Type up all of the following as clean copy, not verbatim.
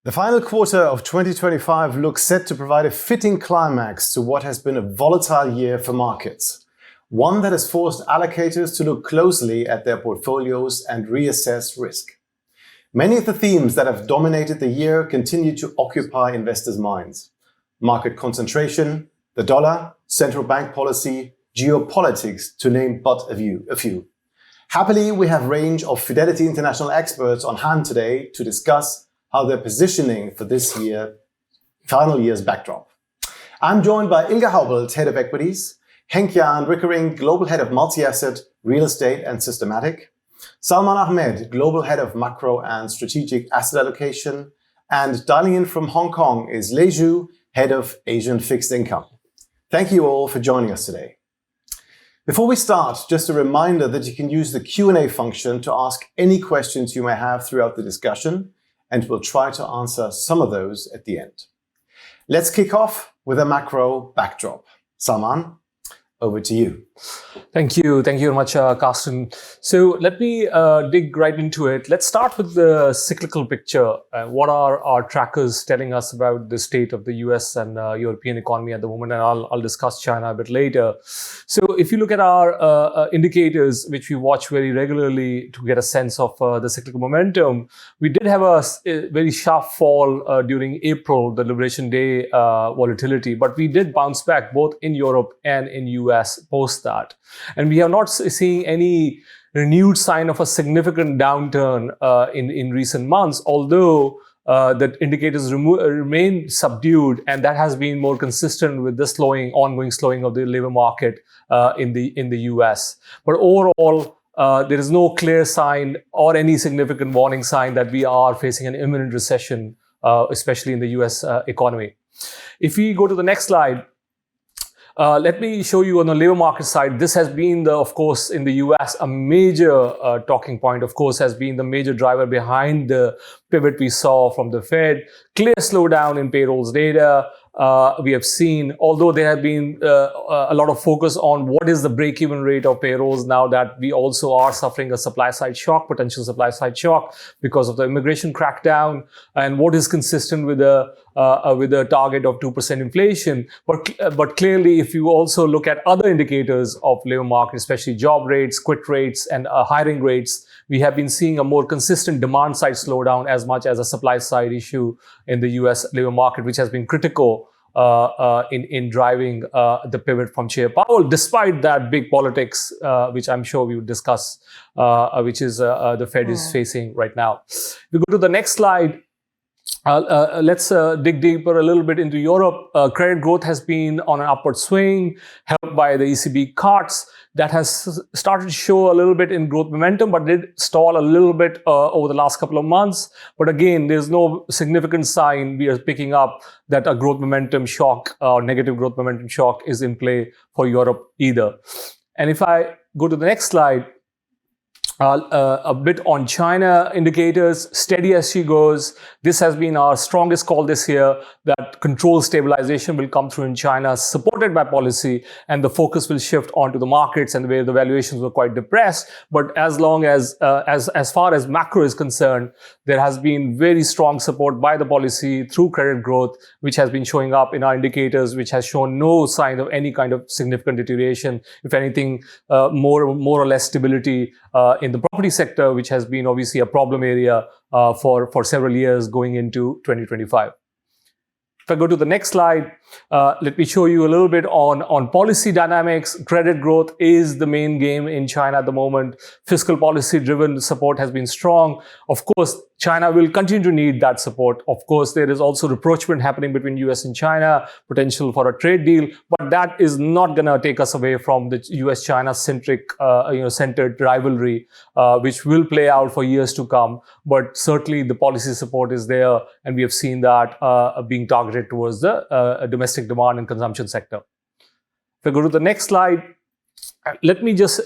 The final quarter of 2025 looks set to provide a fitting climax to what has been a volatile year for markets, one that has forced allocators to look closely at their portfolios and reassess risk. Many of the themes that have dominated the year continue to occupy investors' minds: market concentration, the dollar, central bank policy, geopolitics, to name but a few. Happily, we have a range of Fidelity International experts on hand today to discuss how they're positioning for this final year's backdrop. I'm joined by Ilga Haubelt, Head of Equities, Henk-Jan Rickering, Global Head of Multi-Asset, Real Estate and Systematic, Salman Ahmed, Global Head of Macro and Strategic Asset Allocation, and dialing in from Hong Kong is Lei Zhu, Head of Asian Fixed Income. Thank you all for joining us today. Before we start, just a reminder that you can use the Q&A function to ask any questions you may have throughout the discussion, and we'll try to answer some of those at the end. Let's kick off with a macro backdrop. Salman, over to you. Thank you very much, Carsten. So let me dig right into it. Let's start with the cyclical picture. What are our trackers telling us about the state of the US and European economy at the moment? And I'll discuss China a bit later. So if you look at our indicators, which we watch very regularly to get a sense of the cyclical momentum, we did have a very sharp fall during April, the Liberation Day volatility, but we did bounce back both in Europe and in US post that. And we are not seeing any renewed sign of a significant downturn in recent months, although the indicators remain subdued, and that has been more consistent with the ongoing slowing of the labor market in the US. But overall, there is no clear sign or any significant warning sign that we are facing an imminent recession, especially in the US economy. If we go to the next slide, let me show you on the labor market side. This has been, of course, in the US, a major talking point, of course, has been the major driver behind the pivot we saw from the Fed. Clear slowdown in payrolls data. We have seen, although there have been a lot of focus on what is the break-even rate of payrolls now that we also are suffering a supply-side shock, potential supply-side shock because of the immigration crackdown, and what is consistent with a target of 2% inflation. But clearly, if you also look at other indicators of labor market, especially job rates, quit rates, and hiring rates, we have been seeing a more consistent demand-side slowdown as much as a supply-side issue in the US labor market, which has been critical in driving the pivot from Chair Powell, despite that big politics, which I'm sure we would discuss, which is the Fed is facing right now. We go to the next slide. Let's dig deeper a little bit into Europe. Credit growth has been on an upward swing, helped by the ECB cuts. That has started to show a little bit in growth momentum, but did stall a little bit over the last couple of months. But again, there's no significant sign we are picking up that a growth momentum shock or negative growth momentum shock is in play for Europe either. And if I go to the next slide, a bit on China indicators, steady as she goes. This has been our strongest call this year, that controlled stabilization will come through in China, supported by policy, and the focus will shift onto the markets and where the valuations were quite depressed. But as long as far as macro is concerned, there has been very strong support by the policy through credit growth, which has been showing up in our indicators, which has shown no sign of any kind of significant deterioration. If anything, more or less stability in the property sector, which has been obviously a problem area for several years going into 2025. If I go to the next slide, let me show you a little bit on policy dynamics. Credit growth is the main game in China at the moment. Fiscal policy driven support has been strong. Of course, China will continue to need that support. Of course, there is also rapprochement happening between US and China, potential for a trade deal, but that is not going to take us away from the US-China centered rivalry, which will play out for years to come. But certainly the policy support is there, and we have seen that being targeted towards the domestic demand and consumption sector. If I go to the next slide, Let me just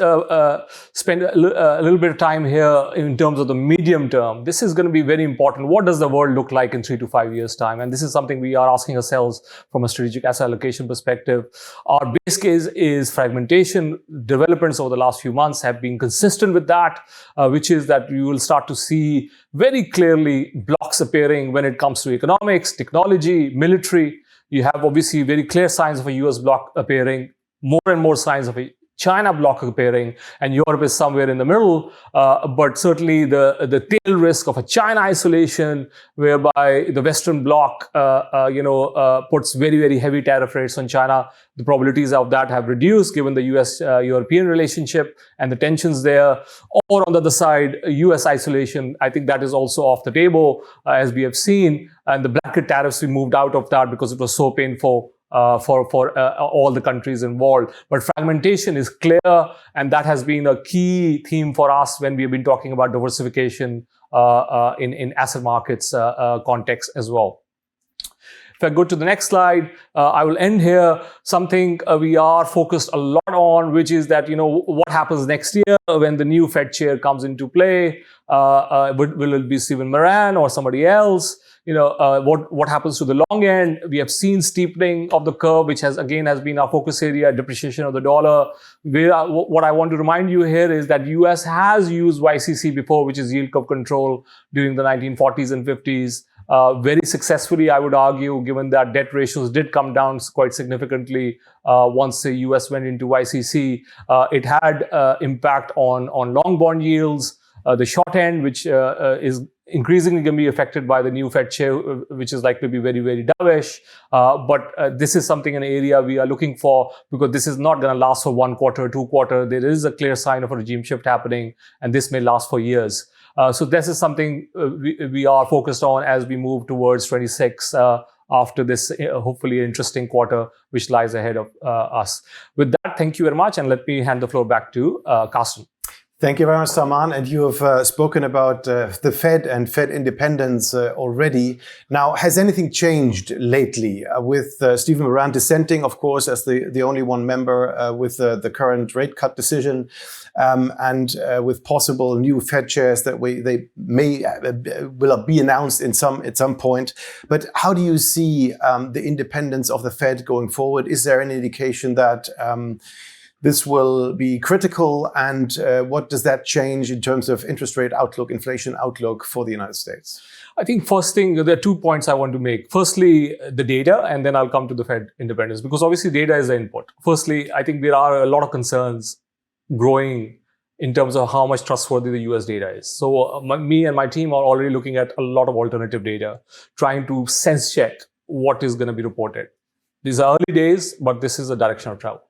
spend a little bit of time here in terms of the medium term. This is going to be very important. What does the world look like in 3 to 5 years' time? And this is something we are asking ourselves from a strategic asset allocation perspective. Our base case is fragmentation. Developments over the last few months have been consistent with that, which is that you will start to see very clearly blocks appearing when it comes to economics, technology, military. You have obviously very clear signs of a US block appearing, more and more signs of a China block appearing, and Europe is somewhere in the middle. But certainly the tail risk of a China isolation, whereby the Western bloc, puts very, very heavy tariff rates on China. The probabilities of that have reduced given the US-European relationship and the tensions there. Or on the other side, US isolation, I think that is also off the table, as we have seen. And the blanket tariffs, we moved out of that because it was so painful for all the countries involved. But fragmentation is clear, and that has been a key theme for us when we've been talking about diversification in asset markets context as well. If I go to the next slide, I will end here. Something we are focused a lot on, which is that, what happens next year when the new Fed chair comes into play? Will it be Stephen Moran or somebody else? What happens to the long end? We have seen steepening of the curve, which has been our focus area, depreciation of the dollar. What I want to remind you here is that US has used YCC before, which is yield curve control, during the 1940s and 50s. Very successfully, I would argue, given that debt ratios did come down quite significantly once the US went into YCC. It had impact on long bond yields. The short end, which is increasingly going to be affected by the new Fed chair, which is likely to be very, very dovish. But this is something, an area we are looking for, because this is not going to last for 1 quarter, 2 quarters. There is a clear sign of a regime shift happening, and this may last for years. So this is something we are focused on as we move towards 26 after this hopefully interesting quarter which lies ahead of us. With that, thank you very much, and let me hand the floor back to Carsten. Thank you very much, Salman. And you have spoken about the Fed and Fed independence already. Now, has anything changed lately with Stephen Moran dissenting, of course, as the only one member with the current rate cut decision, and with possible new Fed chairs that they may will be announced at some point. But how do you see the independence of the Fed going forward? Is there any indication that this will be critical, and what does that change in terms of interest rate outlook, inflation outlook for the United States? I think first thing, there are 2 points I want to make. Firstly, the data, and then I'll come to the Fed independence, because obviously data is the input. Firstly, I think there are a lot of concerns growing in terms of how much trustworthy the US data is. So me and my team are already looking at a lot of alternative data, trying to sense check what is going to be reported. These are early days, but this is a direction of travel.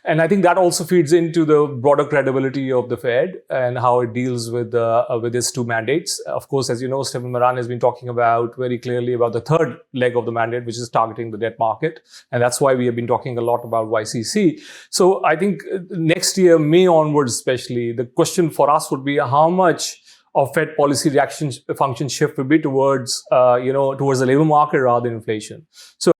And I think that also feeds into the broader credibility of the Fed and how it deals with its 2 mandates. Of course, as you know, Stephen Moran has been talking about very clearly about the third leg of the mandate, which is targeting the debt market. And that's why we have been talking a lot about YCC. So I think next year, May onwards especially, the question for us would be how much of Fed policy reaction function shift will be towards the labor market rather than inflation. So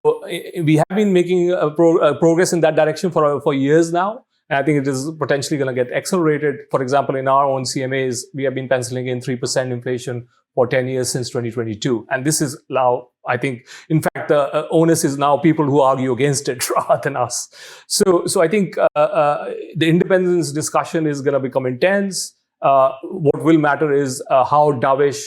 we have been making progress in that direction for years now, and I think it is potentially going to get accelerated. For example, in our own CMAs, we have been penciling in 3% inflation for 10 years since 2022, and this is now, I think, in fact, the onus is now people who argue against it rather than us. So I think the independence discussion is going to become intense. What will matter is how dovish,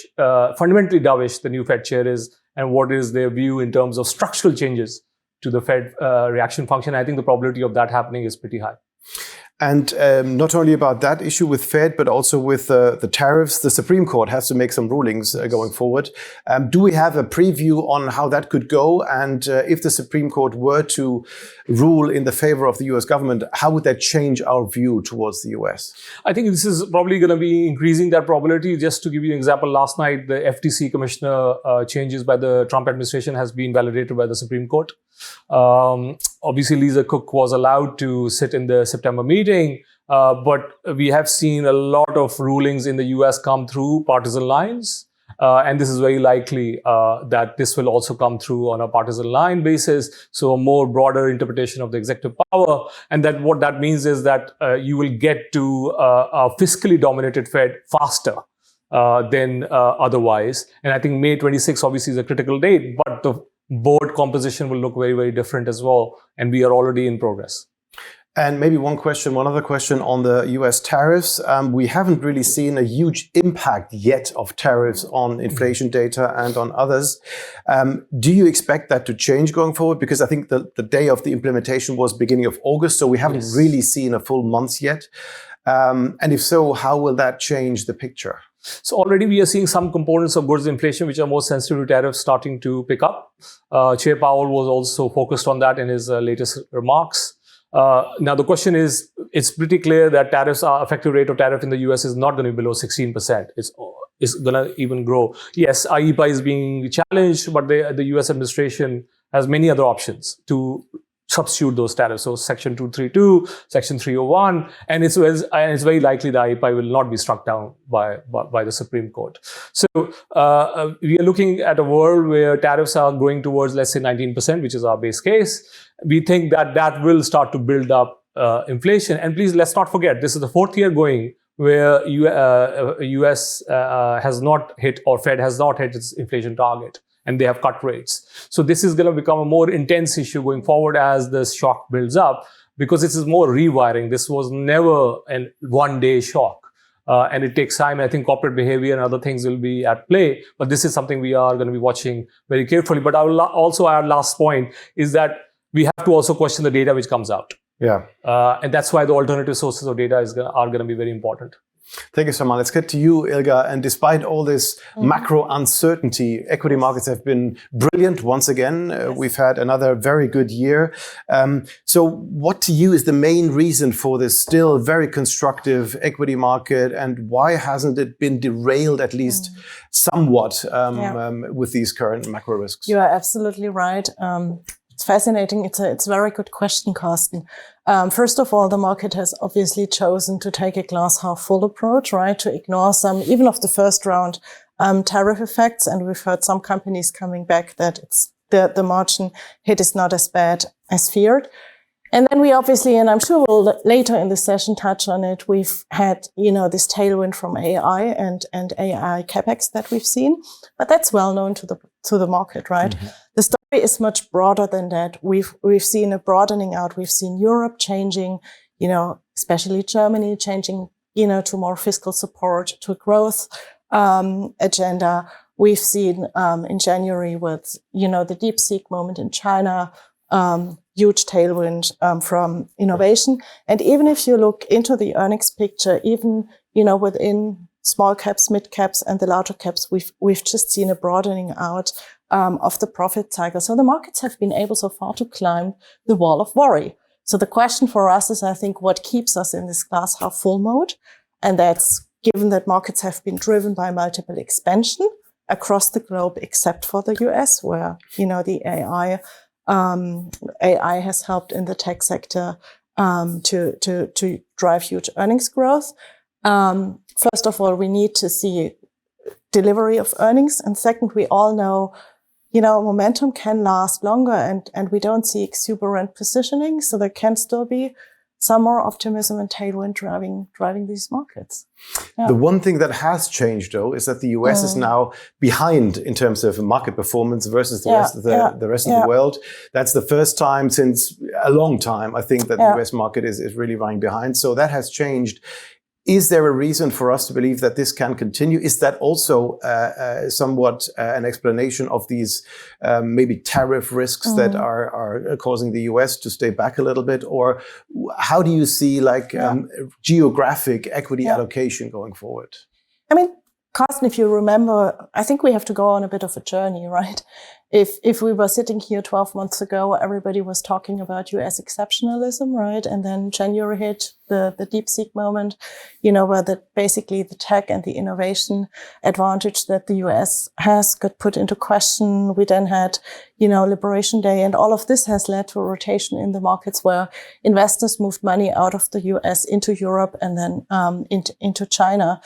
fundamentally dovish the new Fed chair is, and what is their view in terms of structural changes to the Fed reaction function. I think the probability of that happening is pretty high. And not only about that issue with Fed, but also with the tariffs. The Supreme Court has to make some rulings going forward. Do we have a preview on how that could go? And if the Supreme Court were to rule in the favor of the US government, how would that change our view towards the US? I think this is probably going to be increasing that probability. Just to give you an example, last night, the FTC commissioner changes by the Trump administration has been validated by the Supreme Court. Obviously, Lisa Cook was allowed to sit in the September meeting, but we have seen a lot of rulings in the US come through partisan lines. And this is very likely that this will also come through on a partisan line basis. So a more broader interpretation of the executive power. And that what that means is that you will get to a fiscally dominated Fed faster than otherwise. And I think May 26 obviously is a critical date, but the board composition will look very, very different as well. And we are already in progress. And maybe one other question on the US tariffs. We haven't really seen a huge impact yet of tariffs on inflation data and on others. Do you expect that to change going forward? Because I think the day of the implementation was beginning of August, so we haven't really seen a full month yet. And if so, how will that change the picture? So already we are seeing some components of goods inflation which are more sensitive to tariffs starting to pick up. Chair Powell was also focused on that in his latest remarks. Now, the question is, it's pretty clear that effective rate of tariff in the US is not going to be below 16%. It's going to even grow. Yes, IEEPA is being challenged, but the US administration has many other options to substitute those tariffs. So Section 232, Section 301, and it's very likely that IEEPA will not be struck down by the Supreme Court. So we are looking at a world where tariffs are going towards, let's say, 19%, which is our base case. We think that will start to build up inflation. And please, let's not forget, this is the fourth year going where US has not hit, or Fed has not hit its inflation target, and they have cut rates. So this is going to become a more intense issue going forward as the shock builds up, because this is more rewiring. This was never a one-day shock. And it takes time. I think corporate behavior and other things will be at play. But this is something we are going to be watching very carefully. But I will also add, last point, is that we have to also question the data which comes out. Yeah. And that's why the alternative sources of data are going to be very important. Thank you so much. Let's get to you, Ilga. And despite all this macro uncertainty, equity markets have been brilliant once again. We've had another very good year. So what to you is the main reason for this still very constructive equity market, and why hasn't it been derailed at least somewhat with these current macro risks? You are absolutely right. It's fascinating. It's a very good question, Carsten. First of all, the market has obviously chosen to take a glass half full approach, right? To ignore some, even of the first round, tariff effects. And we've heard some companies coming back that the margin hit is not as bad as feared. And then we obviously, and I'm sure we'll later in the session touch on it, we've had, this tailwind from AI and AI capex that we've seen, but that's well known to the market, right? Mm-hmm. The story is much broader than that. We've seen a broadening out. We've seen Europe changing, especially Germany changing, to more fiscal support, to a growth agenda. We've seen in January with, the DeepSeek moment in China, huge tailwind from innovation. And even if you look into the earnings picture, even, within small caps, mid caps, and the larger caps, we've just seen a broadening out of the profit cycle. So the markets have been able so far to climb the wall of worry. So the question for us is, I think, what keeps us in this glass half full mode? And that's given that markets have been driven by multiple expansion across the globe, except for the US, where, the AI has helped in the tech sector to drive huge earnings growth. First of all, we need to see delivery of earnings. And second, we all know, momentum can last longer, and we don't see exuberant positioning. So there can still be some more optimism and tailwind driving these markets. Yeah. The one thing that has changed, though, is that the US is now behind in terms of market performance versus the rest of the world. That's the first time since a long time, I think, that the US market is really running behind. So that has changed. Is there a reason for us to believe that this can continue? Is that also somewhat an explanation of these maybe tariff risks that are causing the US to stay back a little bit? Or how do you see geographic equity allocation going forward? I mean, Carsten, if you remember, I think we have to go on a bit of a journey, right? If we were sitting here 12 months ago, everybody was talking about US exceptionalism, right? And then January hit the DeepSeek moment, where basically the tech and the innovation advantage that the US has got put into question. We then had, Liberation Day, and all of this has led to a rotation in the markets where investors moved money out of the US into Europe and then into China.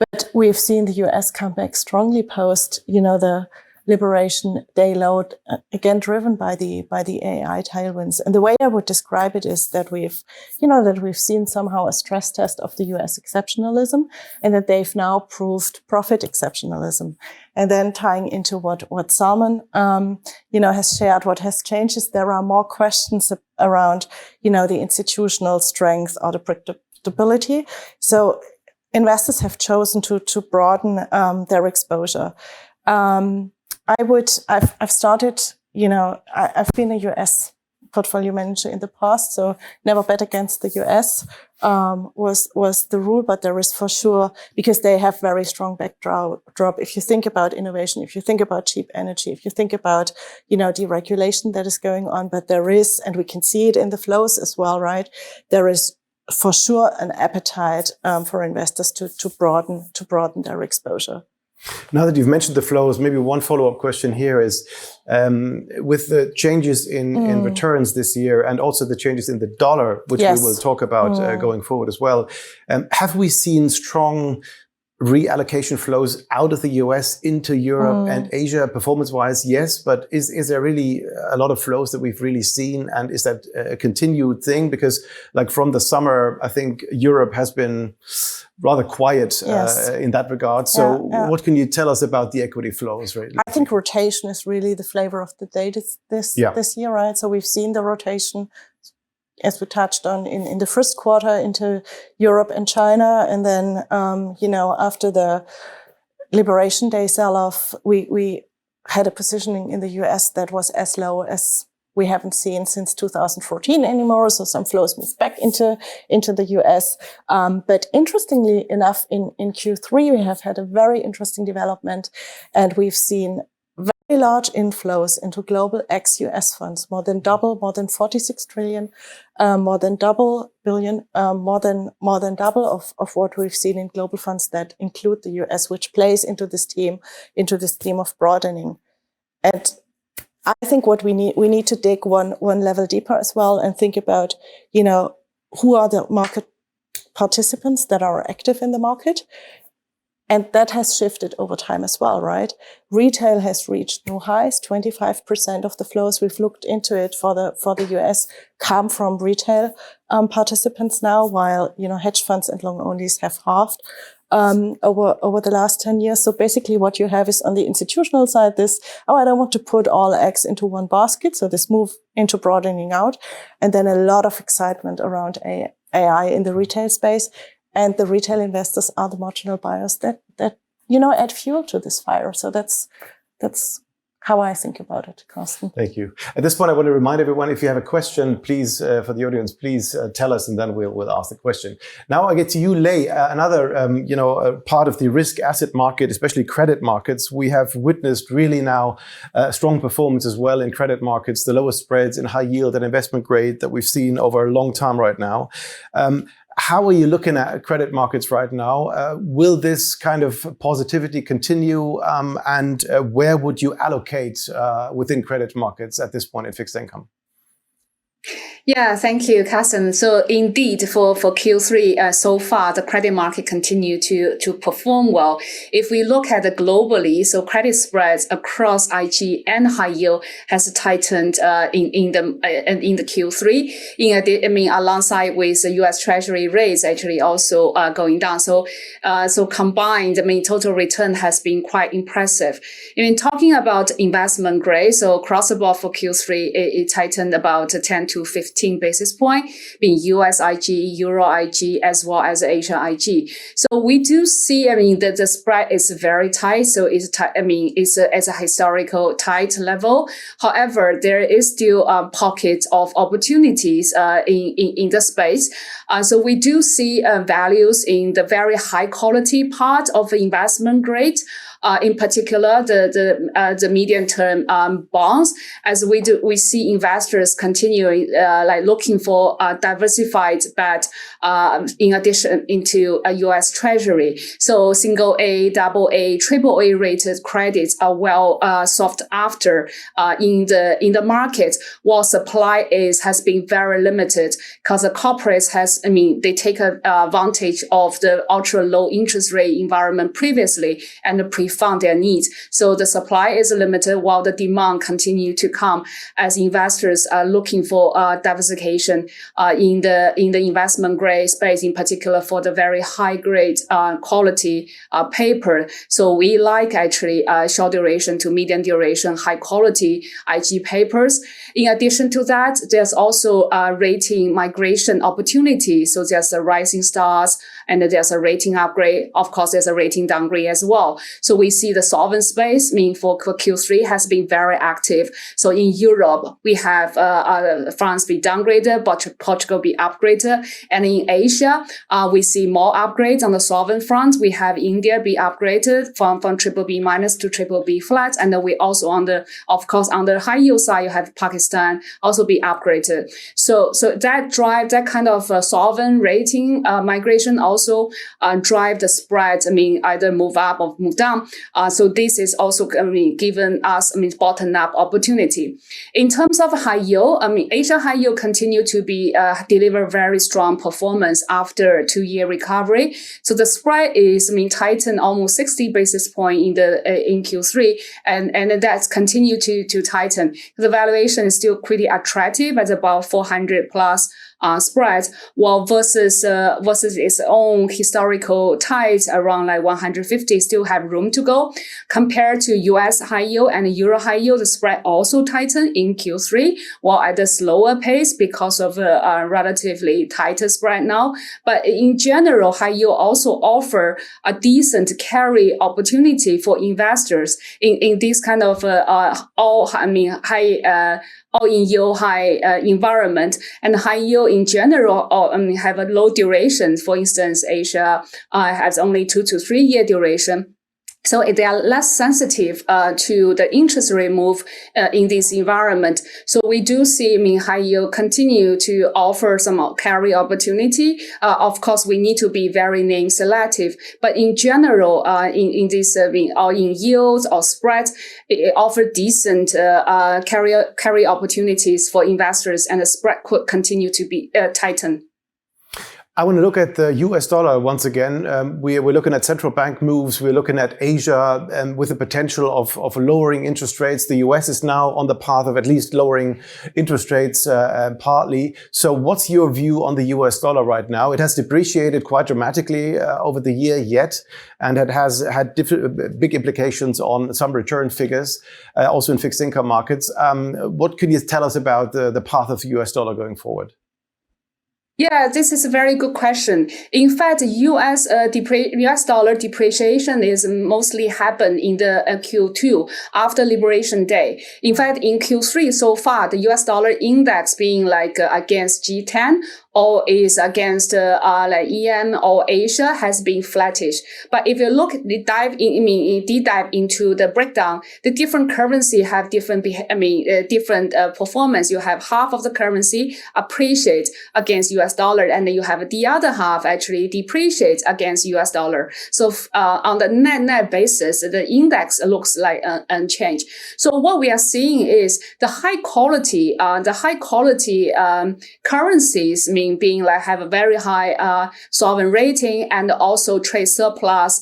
But we've seen the US come back strongly post, the Liberation Day load, again driven by the AI tailwinds. And the way I would describe it is that we've seen somehow a stress test of the US exceptionalism, and that they've now proved profit exceptionalism. And then tying into what Salman has shared, what has changed is there are more questions around the institutional strength or the predictability. So investors have chosen to broaden their exposure. I've started, I've been a US portfolio manager in the past, so never bet against the US, was the rule, but there is for sure, because they have very strong backdrop. If you think about innovation, if you think about cheap energy, if you think about, deregulation that is going on, but there is, and we can see it in the flows as well, right? There is for sure an appetite, for investors to broaden their exposure. Now that you've mentioned the flows, maybe one follow-up question here is, with the changes in returns this year and also the changes in the dollar, which we will talk about going forward as well, have we seen strong reallocation flows out of the US into Europe and Asia performance-wise? Yes, but is there really a lot of flows that we've really seen? And is that a continued thing? Because like from the summer, I think Europe has been rather quiet in that regard. So what can you tell us about the equity flows? Right? I think rotation is really the flavor of the day this year, right? So we've seen the rotation, as we touched on in the first quarter, into Europe and China. And then, after the Liberation Day sell-off, we had a positioning in the US that was as low as we haven't seen since 2014 anymore. So some flows moved back into the US. But interestingly enough, in Q3, we have had a very interesting development, and we've seen very large inflows into global ex-US funds, more than 46 trillion, more than double of what we've seen in global funds that include the US, which plays into this theme of broadening. And I think what we need to dig one level deeper as well and think about, who are the market participants that are active in the market. And that has shifted over time as well, right? Retail has reached new highs. 25% of the flows we've looked into it for the US come from retail participants now, while hedge funds and long onlys have halved over the last 10 years. So basically, what you have is on the institutional side, I don't want to put all eggs into one basket. So this move into broadening out, and then a lot of excitement around AI in the retail space. And the retail investors are the marginal buyers that add fuel to this fire. So that's how I think about it, Carsten. Thank you. At this point, I want to remind everyone, if you have a question, please, for the audience, please tell us, and then we'll ask the question. Now I get to you, Lei, another part of the risk asset market, especially credit markets. We have witnessed really now strong performance as well in credit markets, the lowest spreads in high yield and investment grade that we've seen over a long time right now. How are you looking at credit markets right now? Will this kind of positivity continue? And where would you allocate within credit markets at this point in fixed income? Yeah, thank you, Carsten. So indeed, for Q3, so far, the credit market continued to perform well. If we look at it globally, so credit spreads across IG and high yield has tightened in the Q3. Alongside with the US Treasury rates actually also going down. So combined, total return has been quite impressive. Talking about investment grade, so across the board for Q3, it tightened about 10 to 15 basis point, being US IG, Euro IG, as well as Asia IG. So we do see, the spread is very tight. So it's at a historical tight level. However, there is still pockets of opportunities in the space. So we do see values in the very high quality part of investment grade. in particular the medium term bonds, as we see investors continuing looking for diversified bet in addition into a U.S. Treasury. So single A, double A, triple A rated credits are well sought after in the market, while supply has been very limited because the corporates they take advantage of the ultra low interest rate environment previously and pre-fund their needs. So the supply is limited while the demand continue to come as investors are looking for diversification in the investment grade space, in particular for the very high grade quality paper. So we like actually short duration to medium duration, high quality IG papers. In addition to that, there's also rating migration opportunity. So there's a rising stars and there's a rating upgrade. Of course, there's a rating downgrade as well. So we see the sovereign space, for Q3 has been very active. So in Europe, we have France be downgraded, but Portugal be upgraded. And in Asia, we see more upgrades on the sovereign front. We have India be upgraded from BBB minus to BBB flat. And then we also on the high yield side, you have Pakistan also be upgraded. So that kind of sovereign rating migration also drive the spread, either move up or move down. So this is also given us bottom up opportunity. In terms of high yield, Asia high yield continue to be deliver very strong performance after 2-year recovery. So the spread is tightened almost 60 basis point in Q3, and that's continue to tighten. The valuation is still pretty attractive at about 400 plus spread, while versus its own historical ties around 150 still have room to go. Compared to US high yield and Euro high yield, the spread also tightened in Q3, while at a slower pace because of a relatively tighter spread now. But in general, high yield also offer a decent carry opportunity for investors in this kind of all in yield high environment, and high yield in general have a low duration. For instance, Asia has only 2 to 3 year duration. So they are less sensitive to the interest rate move in this environment. So we do see high yield continue to offer some carry opportunity. Of course, we need to be very name selective, but in general, in this or in yields or spread, it offer decent carry opportunities for investors, and the spread could continue to be tightened. I want to look at the US dollar once again. We're looking at central bank moves. We're looking at Asia with the potential of lowering interest rates. The US is now on the path of at least lowering interest rates partly. So what's your view on the US dollar right now? It has depreciated quite dramatically over the year yet, and it has had big implications on some return figures, also in fixed income markets. What can you tell us about the path of the US dollar going forward? Yeah, this is a very good question. In fact, US dollar depreciation is mostly happened in the Q2 after Liberation Day. In fact, in Q3 so far, the US dollar index being against G10 or is against EM or Asia has been flattish. But if you look, deep dive into the breakdown, the different currency have different performance. You have half of the currency appreciate against US dollar, and then you have the other half actually depreciate against US dollar. So on the net basis, the index looks like unchanged. So what we are seeing is the high quality currencies being have a very high sovereign rating and also trade surplus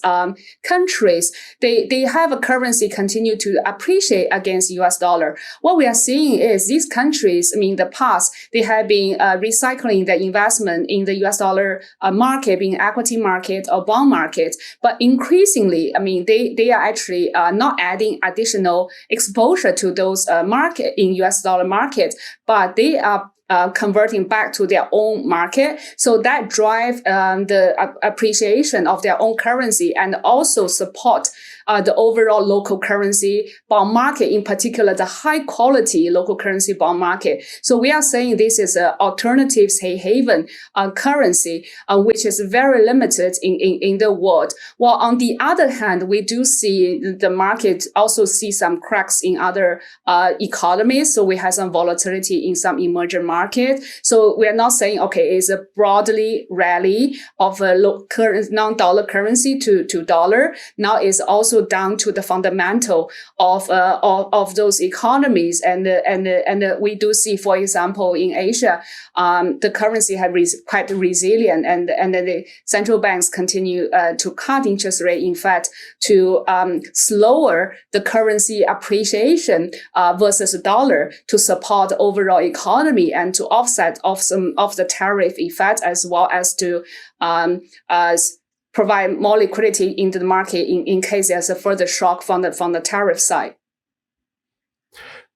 countries. They have a currency continue to appreciate against US dollar. What we are seeing is these countries, the past, they have been recycling their investment in the US dollar market, being equity market or bond market. But increasingly, they are actually not adding additional exposure to those market in US dollar market, but they are converting back to their own market. So that drive the appreciation of their own currency and also support the overall local currency bond market, in particular, the high quality local currency bond market. So we are saying this is an alternative safe haven currency, which is very limited in the world. While on the other hand, we do see the market also see some cracks in other economies. So we have some volatility in some emerging markets. So we are not saying, okay, it's a broadly rally of a non-dollar currency to dollar. Now it's also down to the fundamental of those economies. And we do see, for example, in Asia, the currency have quite resilient, and the central banks continue to cut interest rate, in fact, to slower the currency appreciation versus the dollar to support the overall economy and to offset of some of the tariff effect, as well as to provide more liquidity into the market in case there's a further shock from the tariff side.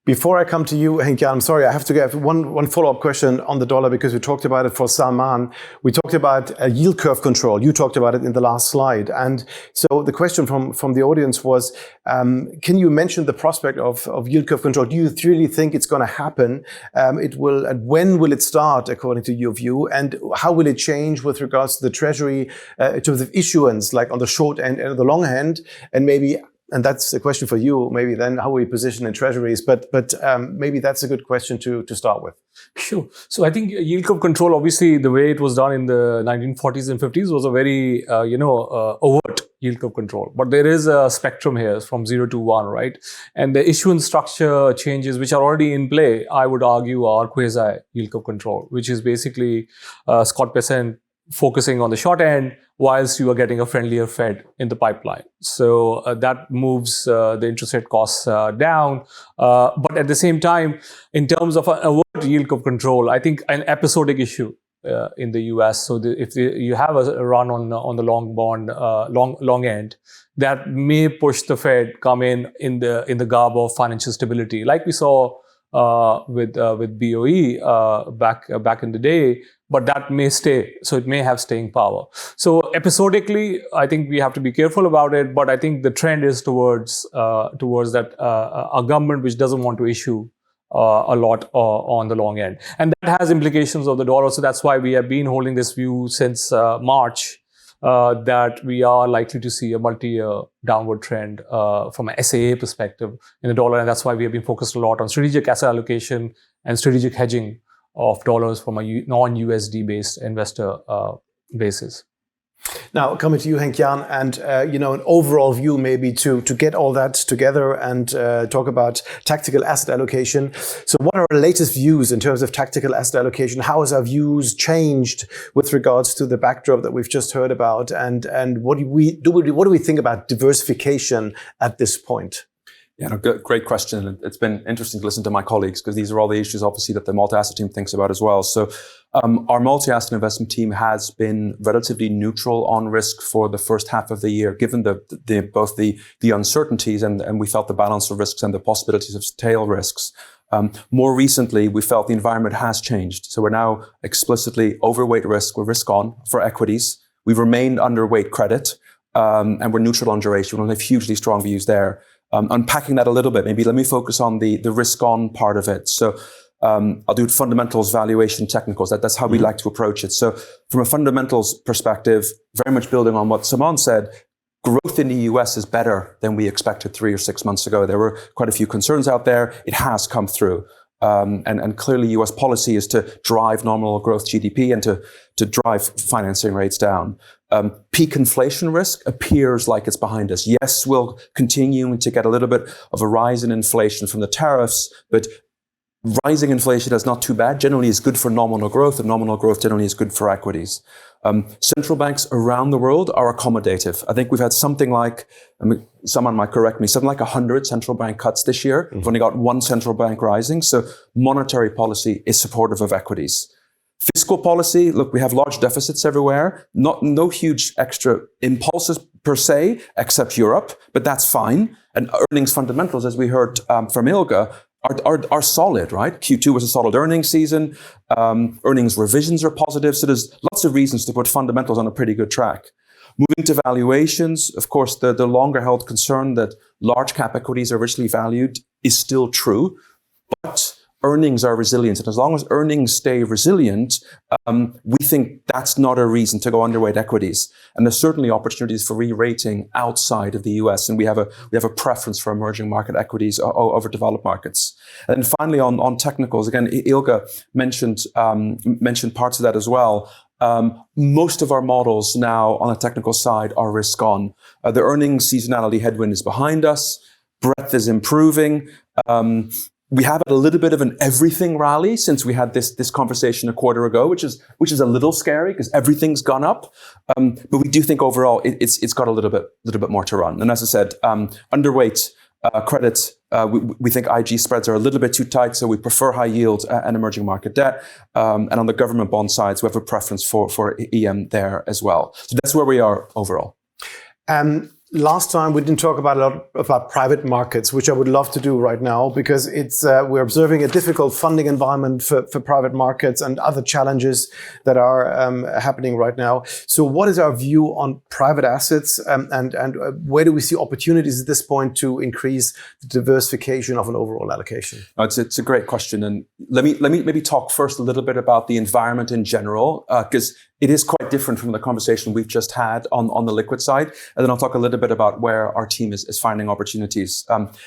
Before I come to you, Henk-Jan, I'm sorry, I have to get one follow-up question on the dollar, because we talked about it for Salman. We talked about yield curve control. You talked about it in the last slide. And so the question from the audience was, can you mention the prospect of yield curve control? Do you really think it's going to happen? When will it start, according to your view? And how will it change with regards to the Treasury in terms of issuance, like on the short end and the long end? And maybe, and that's a question for you, maybe then how we position in treasuries, but maybe that's a good question to start with. Sure. So I think yield curve control, obviously the way it was done in the 1940s and 50s was a very, overt yield curve control. But there is a spectrum here from 0 to 1, right? And the issuance structure changes, which are already in play, I would argue are quasi yield curve control, which is basically Scott Bessent focusing on the short end whilst you are getting a friendlier Fed in the pipeline. So that moves the interest rate costs down. But at the same time, in terms of an overt yield curve control, I think an episodic issue in the US. So if you have a run on the long bond, long end, that may push the Fed come in the garb of financial stability, like we saw with BOE back in the day. But that may stay, so it may have staying power. So episodically, I think we have to be careful about it. But I think the trend is towards that a government which doesn't want to issue a lot on the long end, and that has implications of the dollar. So that's why we have been holding this view since March that we are likely to see a multi-year downward trend from an SAA perspective in the dollar, and that's why we have been focused a lot on strategic asset allocation and strategic hedging of dollars from a non-USD based investor basis. Now, coming to you, Henk-Jan, and an overall view maybe to get all that together and talk about tactical asset allocation. So what are our latest views in terms of tactical asset allocation? How has our views changed with regards to the backdrop that we've just heard about? And what do we think about diversification at this point? Yeah, no, great question. It's been interesting to listen to my colleagues, because these are all the issues, obviously, that the multi-asset team thinks about as well. So our multi-asset investment team has been relatively neutral on risk for the first half of the year, given both the uncertainties and we felt the balance of risks and the possibilities of tail risks. More recently, we felt the environment has changed. So we're now explicitly overweight risk. We're risk on for equities. We've remained underweight credit, and we're neutral on duration. We don't have hugely strong views there. Unpacking that a little bit, maybe let me focus on the risk-on part of it. So I'll do fundamentals, valuation, technicals. That's how we like to approach it. So from a fundamentals perspective, very much building on what Simon said, growth in the US is better than we expected 3 or 6 months ago. There were quite a few concerns out there. It has come through. And clearly US policy is to drive nominal growth GDP and to drive financing rates down. Peak inflation risk appears like it's behind us. Yes, we'll continue to get a little bit of a rise in inflation from the tariffs, but rising inflation is not too bad. Generally, is good for nominal growth, and nominal growth generally is good for equities. Central banks around the world are accommodative. I think we've had something like, someone might correct me, something like 100 central bank cuts this year. We've only got one central bank rising. So monetary policy is supportive of equities. Fiscal policy, look, we have large deficits everywhere. No huge extra impulses per se, except Europe, but that's fine. And earnings fundamentals, as we heard from Ilga, are solid, right? Q2 was a solid earnings season. Earnings revisions are positive. So there's lots of reasons to put fundamentals on a pretty good track. Moving to valuations, of course, the longer held concern that large cap equities are richly valued is still true, but earnings are resilient. And as long as earnings stay resilient, we think that's not a reason to go underweight equities. And there's certainly opportunities for re-rating outside of the US. And we have a preference for emerging market equities over developed markets. And then finally, on technicals, again, Ilga mentioned parts of that as well. Most of our models now on the technical side are risk on. The earnings seasonality headwind is behind us. Breadth is improving. We have had a little bit of an everything rally since we had this conversation a quarter ago, which is a little scary because everything's gone up. But we do think overall it's got a little bit more to run. And as I said, underweight credit, we think IG spreads are a little bit too tight, so we prefer high yield and emerging market debt. And on the government bond sides, we have a preference for EM there as well. So that's where we are overall. Last time we didn't talk about a lot about private markets, which I would love to do right now, because we're observing a difficult funding environment for private markets and other challenges that are happening right now. So what is our view on private assets and where do we see opportunities at this point to increase the diversification of an overall allocation? It's a great question. And let me maybe talk first a little bit about the environment in general, because it is quite different from the conversation we've just had on the liquid side. And then I'll talk a little bit about where our team is finding opportunities.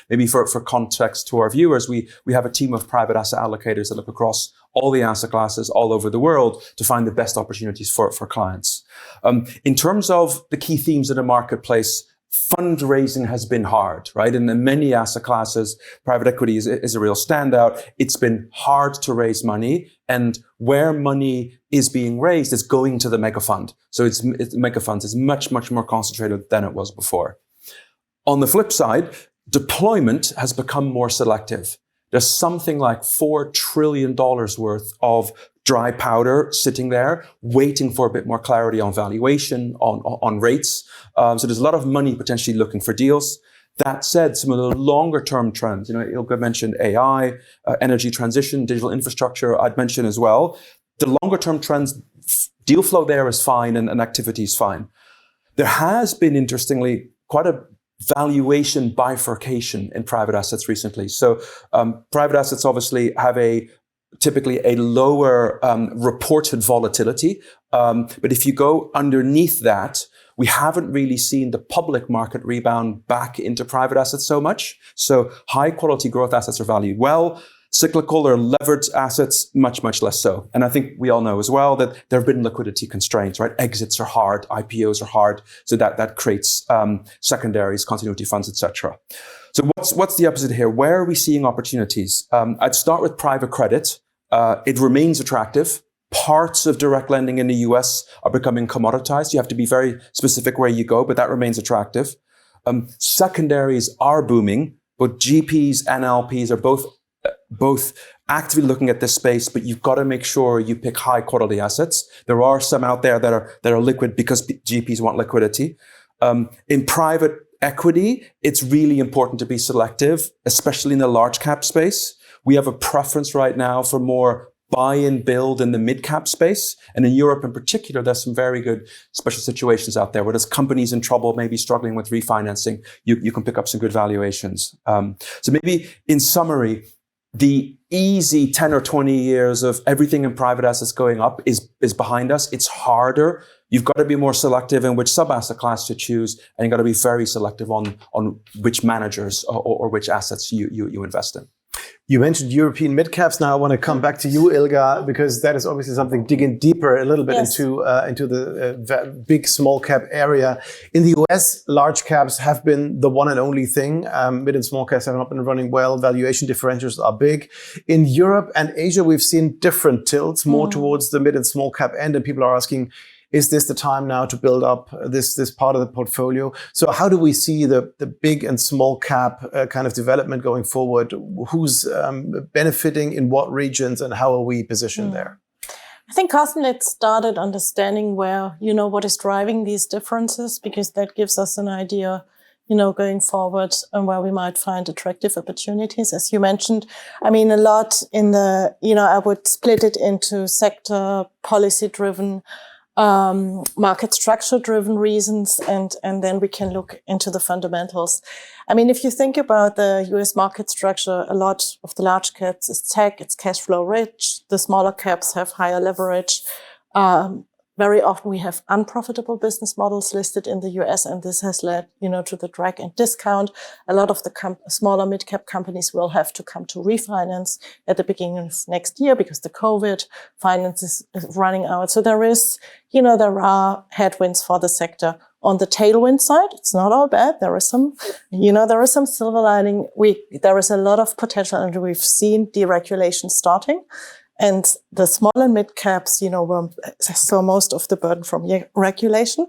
Maybe for context to our viewers, we have a team of private asset allocators that look across all the asset classes all over the world to find the best opportunities for clients. In terms of the key themes in the marketplace, fundraising has been hard, right? And in many asset classes, private equity is a real standout. It's been hard to raise money, and where money is being raised is going to the mega fund. So mega funds is much, much more concentrated than it was before. On the flip side, deployment has become more selective. There's something like $4 trillion worth of dry powder sitting there, waiting for a bit more clarity on valuation, on rates. So there's a lot of money potentially looking for deals. That said, some of the longer term trends, Ilga mentioned AI, energy transition, digital infrastructure, I'd mention as well. The longer term trends, deal flow there is fine and activity is fine. There has been, interestingly, quite a valuation bifurcation in private assets recently. So private assets obviously have typically a lower reported volatility. But if you go underneath that, we haven't really seen the public market rebound back into private assets so much. So high quality growth assets are valued well. Cyclical or levered assets, much, much less so. And I think we all know as well that there have been liquidity constraints, right? Exits are hard, IPOs are hard. So that creates secondaries, continuity funds, etc. So what's the opposite here? Where are we seeing opportunities? I'd start with private credit. It remains attractive. Parts of direct lending in the US are becoming commoditized. You have to be very specific where you go, but that remains attractive. Secondaries are booming, but GPs and LPs are both actively looking at this space, but you've got to make sure you pick high quality assets. There are some out there that are liquid because GPs want liquidity. In private equity, it's really important to be selective, especially in the large cap space. We have a preference right now for more buy and build in the mid-cap space. And in Europe in particular, there's some very good special situations out there where there's companies in trouble, maybe struggling with refinancing. You can pick up some good valuations. So maybe in summary, the easy 10 or 20 years of everything in private assets going up is behind us. It's harder. You've got to be more selective in which sub-asset class to choose, and you've got to be very selective on which managers or which assets you invest in. You mentioned European mid-caps. Now I want to come back to you, Ilga, because that is obviously something digging deeper a little bit into the big small cap area. In the US, large caps have been the one and only thing. Mid and small caps have not been running well. Valuation differentials are big. In Europe and Asia, we've seen different tilts, more towards the mid and small cap end, and people are asking, is this the time now to build up this part of the portfolio? So how do we see the big and small cap kind of development going forward? Who's benefiting in what regions, and how are we positioned there? I think, Carsten, let's start at understanding where, what is driving these differences, because that gives us an idea, going forward and where we might find attractive opportunities. As you mentioned, a lot in the, I would split it into sector, policy driven, market structure driven reasons, and then we can look into the fundamentals. I mean, if you think about the US market structure, a lot of the large caps is tech, it's cash flow rich. The smaller caps have higher leverage. Very often we have unprofitable business models listed in the US, and this has led, to the drag and discount. A lot of the smaller mid-cap companies will have to come to refinance at the beginning of next year because the COVID finance is running out. So there are headwinds for the sector. On the tailwind side, it's not all bad. There is some, silver lining. There is a lot of potential, and we've seen deregulation starting. And the small and mid caps, saw most of the burden from regulation.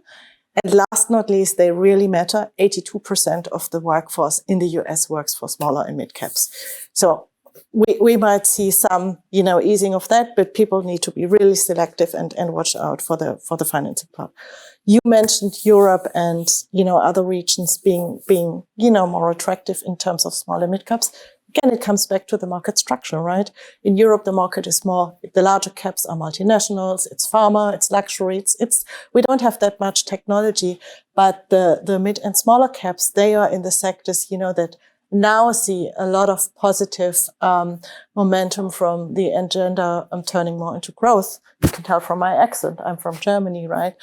And last not least, they really matter. 82% of the workforce in the US works for smaller and mid caps. So we might see some, easing of that, but people need to be really selective and watch out for the financing part. You mentioned Europe and, other regions being, more attractive in terms of small and mid caps. Again, it comes back to the market structure, right? In Europe, the market is the larger caps are multinationals, it's pharma, it's luxury, we don't have that much technology, but the mid and smaller caps, they are in the sectors, that now see a lot of positive momentum from the agenda turning more into growth. You can tell from my accent, I'm from Germany, right?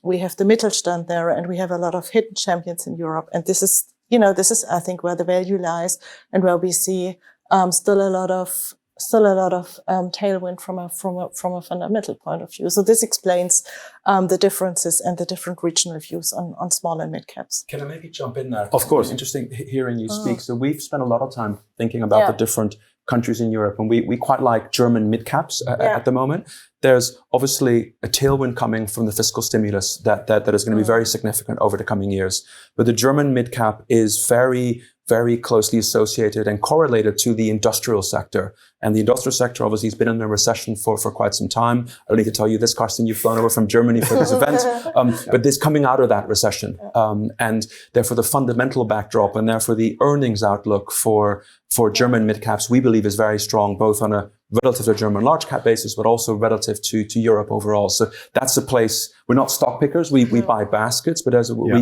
We have the Mittelstand there, and we have a lot of hidden champions in Europe, and this is, I think, where the value lies, and where we see still a lot of tailwind from a fundamental point of view. So this explains the differences and the different regional views on small and mid caps. Can I maybe jump in there? Of course. Interesting hearing you speak. So we've spent a lot of time thinking about the different countries in Europe, and we quite like German mid caps at the moment. There's obviously a tailwind coming from the fiscal stimulus that is going to be very significant over the coming years. But the German mid cap is very, very closely associated and correlated to the industrial sector. And the industrial sector obviously has been in a recession for quite some time. I don't need to tell you this, Carsten, you've flown over from Germany for this event. But this coming out of that recession. And therefore the fundamental backdrop and therefore the earnings outlook for German mid caps, we believe is very strong, both on a relative to German large cap basis, but also relative to Europe overall. So that's a place, we're not stock pickers, we buy baskets, but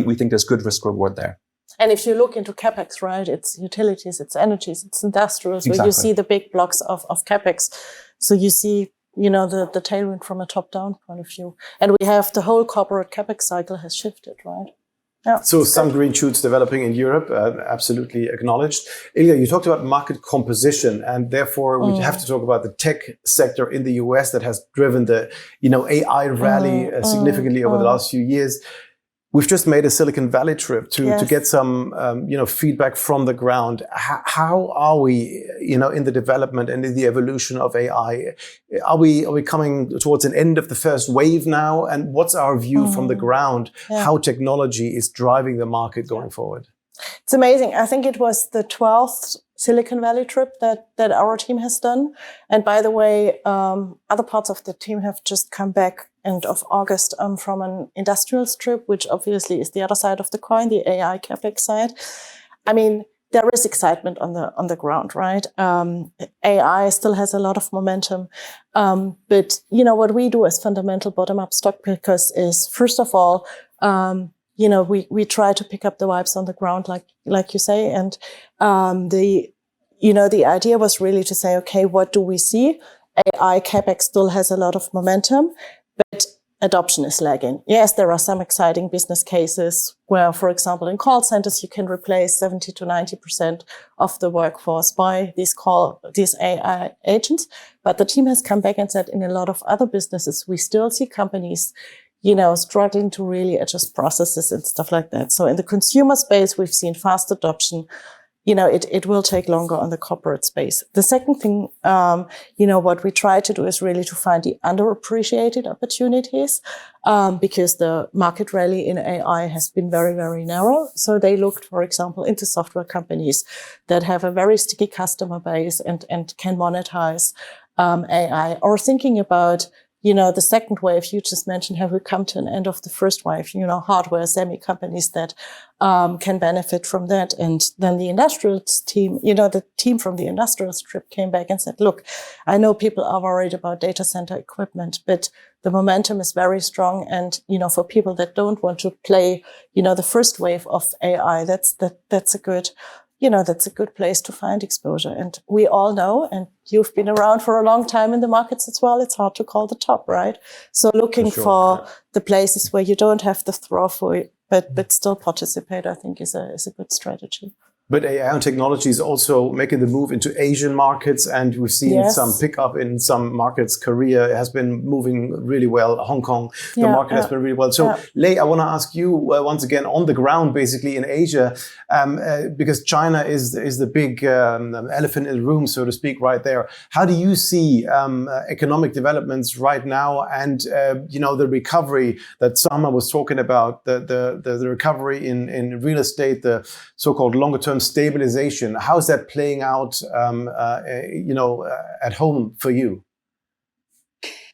we think there's good risk reward there. And if you look into CapEx, right, it's utilities, it's energies, it's industrial. So Exactly. You see the big blocks of CapEx. So you see, the tailwind from a top-down point of view. And we have the whole corporate CapEx cycle has shifted, right? Yeah. So some green shoots developing in Europe, absolutely acknowledged. Ilya, you talked about market composition, and therefore we have to talk about the tech sector in the US that has driven the, AI rally significantly over the last few years. We've just made a Silicon Valley trip to get some, feedback from the ground. How are we, in the development and in the evolution of AI? Are we coming towards an end of the first wave now? And what's our view from the ground? How technology is driving the market going forward? It's amazing. I think it was the 12th Silicon Valley trip that our team has done. And by the way, other parts of the team have just come back end of August from an industrials trip, which obviously is the other side of the coin, the AI CapEx side. I mean, there is excitement on the ground, right? AI still has a lot of momentum. But, what we do as fundamental bottom-up stock pickers is, first of all, we try to pick up the vibes on the ground, like you say. And the idea was really to say, okay, what do we see? AI CapEx still has a lot of momentum, but adoption is lagging. Yes, there are some exciting business cases where, for example, in call centers, you can replace 70 to 90% of the workforce by these AI agents. But the team has come back and said in a lot of other businesses, we still see companies struggling to really adjust processes and stuff like that. So in the consumer space, we've seen fast adoption. It will take longer on the corporate space. The second thing, what we try to do is really to find the underappreciated opportunities, because the market rally in AI has been very, very narrow. So they looked, for example, into software companies that have a very sticky customer base and can monetize AI, or thinking about the second wave you just mentioned, have we come to an end of the first wave, hardware, semi companies that can benefit from that. And then the industrials team, the team from the industrials trip came back and said, look, I know people are worried about data center equipment, but the momentum is very strong. And, for people that don't want to play, the first wave of AI, that's a good, that's a good place to find exposure. And we all know, and you've been around for a long time in the markets as well, it's hard to call the top, right? So looking for the places where you don't have the throw for it, but still participate, I think is a good strategy. But AI and technology is also making the move into Asian markets, and we've seen some pickup in some markets. Korea has been moving really well. Hong Kong, the market has been really well. So, Lei, I want to ask you once again on the ground, basically in Asia, because China is the big elephant in the room, so to speak, right there. How do you see economic developments right now, and the recovery that Sama was talking about, the recovery in real estate, the so-called longer-term stabilization? How is that playing out, at home for you?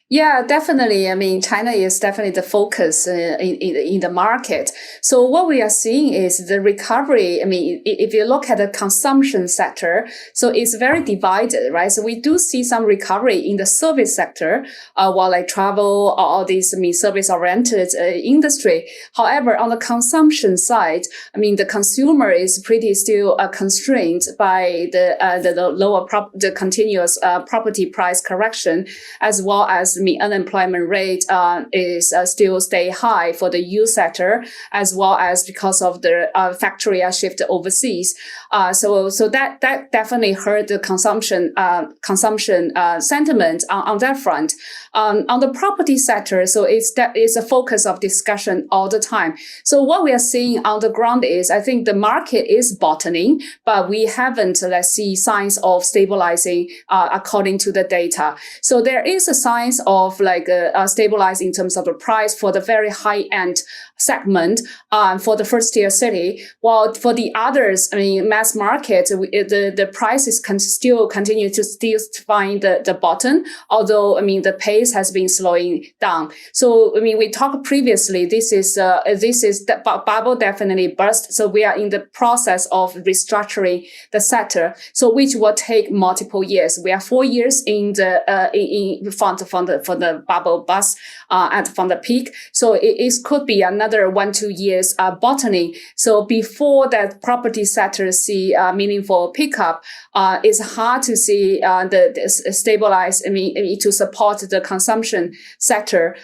Yeah, definitely. I mean, China is definitely the focus in the market. So what we are seeing is the recovery. I mean, if you look at the consumption sector, so it's very divided, right? So we do see some recovery in the service sector, while like travel or all these, service-oriented industry. However, on the consumption side, I mean, the consumer is pretty still constrained by the lower the continuous property price correction, as well as unemployment rate is still stay high for the youth sector, as well as because of the factory shift overseas. So that definitely hurt the consumption sentiment on that front. On the property sector, so it's a focus of discussion all the time. So what we are seeing on the ground is, I think the market is bottoming, but we haven't, see signs of stabilizing according to the data. So there is a signs of stabilizing in terms of the price for the very high end segment for the first tier city, while for the others, I mean, mass market, the prices can still continue to find the bottom, although, I mean, the pace has been slowing down. So, I mean, we talked previously, this is the bubble definitely burst. So we are in the process of restructuring the sector, so which will take multiple years. We are 4 years in from the bubble bust from the peak. So it could be another 1-2 years bottoming. So before that property sector see meaningful pickup, it's hard to see the stabilize. I mean, to support the consumption sector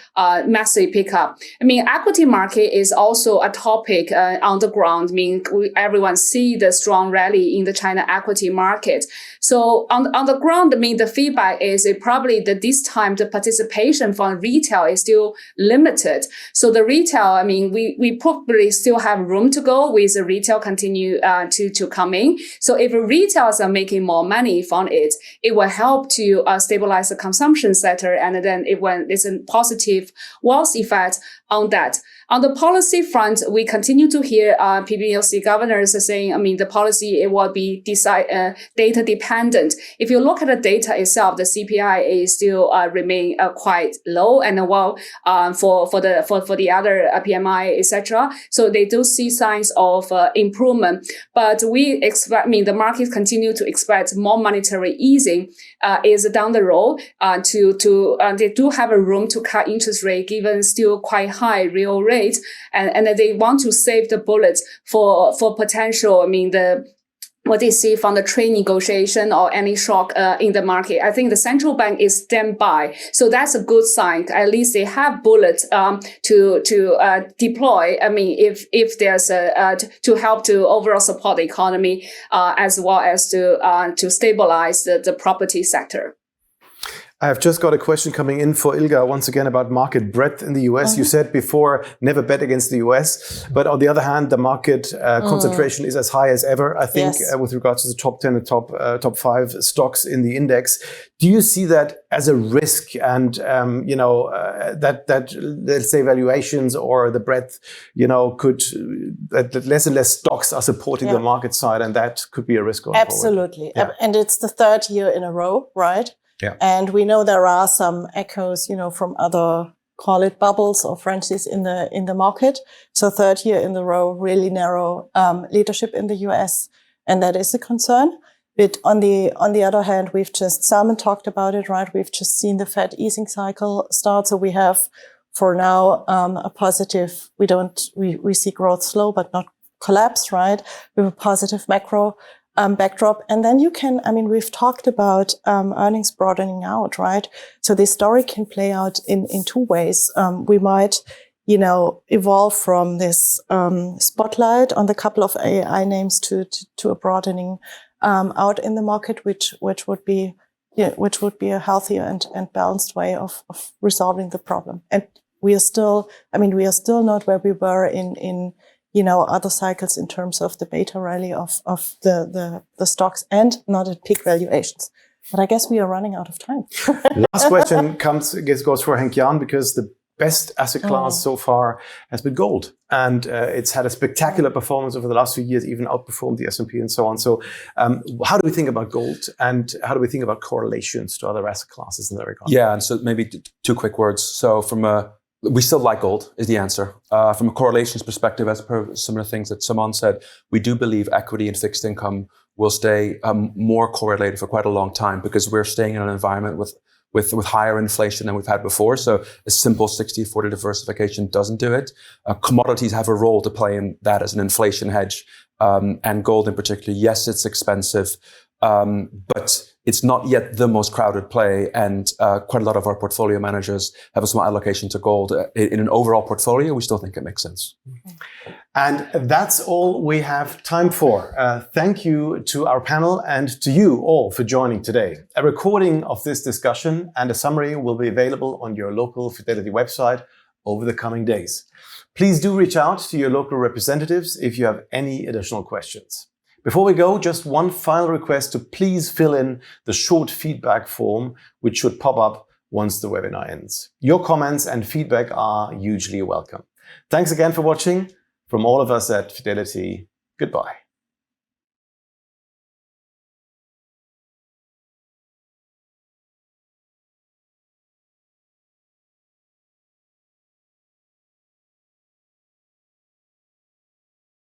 massive pickup. I mean, equity market is also a topic on the ground. I mean, everyone see the strong rally in the China equity market. So on the ground, I mean, the feedback is probably that this time the participation from retail is still limited. So the retail, I mean, we probably still have room to go with the retail continue to come in. So if retailers are making more money from it, it will help to stabilize the consumption sector, and then it's a positive wealth effect on that. On the policy front, we continue to hear PBOC governors saying, I mean, the policy, it will be data dependent. If you look at the data itself, the CPI is still remain quite low, and for the other PMI, etc. So they do see signs of improvement, but we expect, I mean, the markets continue to expect more monetary easing is down the road. They do have a room to cut interest rate given still quite high real rate. And they want to save the bullets for potential, I mean, what they see from the trade negotiation or any shock in the market. I think the central bank is standby. So that's a good sign. At least they have bullets to deploy. I mean, if there's to help to overall support the economy as well as to stabilize the property sector. I have just got a question coming in for Ilga once again about market breadth in the US. You said before, never bet against the US. But on the other hand, the market concentration is as high as ever, I think, with regards to the top 10 and top 5 stocks in the index. Do you see that as a risk, and, that let's say valuations or the breadth, that less and less stocks are supporting the market side, and that could be a risk going forward? Absolutely. And it's the third year in a row, right? Yeah. And we know there are some echoes, from other, call it bubbles or frenzies in the market. So third year in the row, really narrow leadership in the US, and that is a concern. But on the other hand, Salman talked about it, right? We've just seen the Fed easing cycle start, so we have for now a positive. We see growth slow but not collapse, right? We have a positive macro backdrop. And then we've talked about earnings broadening out, right? So this story can play out in two ways. We might, evolve from this spotlight on the couple of AI names to a broadening out in the market, which would be a healthier and balanced way of resolving the problem. And we are still not where we were in other cycles in terms of the beta rally of the stocks, and not at peak valuations. But I guess we are running out of time. Last question goes for Henk Jan, because the best asset class so far has been gold. And it's had a spectacular performance over the last few years, even outperformed the S&P and so on. So how do we think about gold, and how do we think about correlations to other asset classes in that regard? Yeah, and so maybe two quick words. So we still like gold is the answer. From a correlations perspective, as per some of the things that Simon said, we do believe equity and fixed income will stay more correlated for quite a long time, because we're staying in an environment with higher inflation than we've had before. So a simple 60-40 diversification doesn't do it. Commodities have a role to play in that as an inflation hedge. And gold in particular, yes, it's expensive, but it's not yet the most crowded play, and quite a lot of our portfolio managers have a small allocation to gold. In an overall portfolio, we still think it makes sense. And that's all we have time for. Thank you to our panel and to you all for joining today. A recording of this discussion and a summary will be available on your local Fidelity website over the coming days. Please do reach out to your local representatives if you have any additional questions. Before we go, just one final request to please fill in the short feedback form, which should pop up once the webinar ends. Your comments and feedback are hugely welcome. Thanks again for watching. From all of us at Fidelity, goodbye.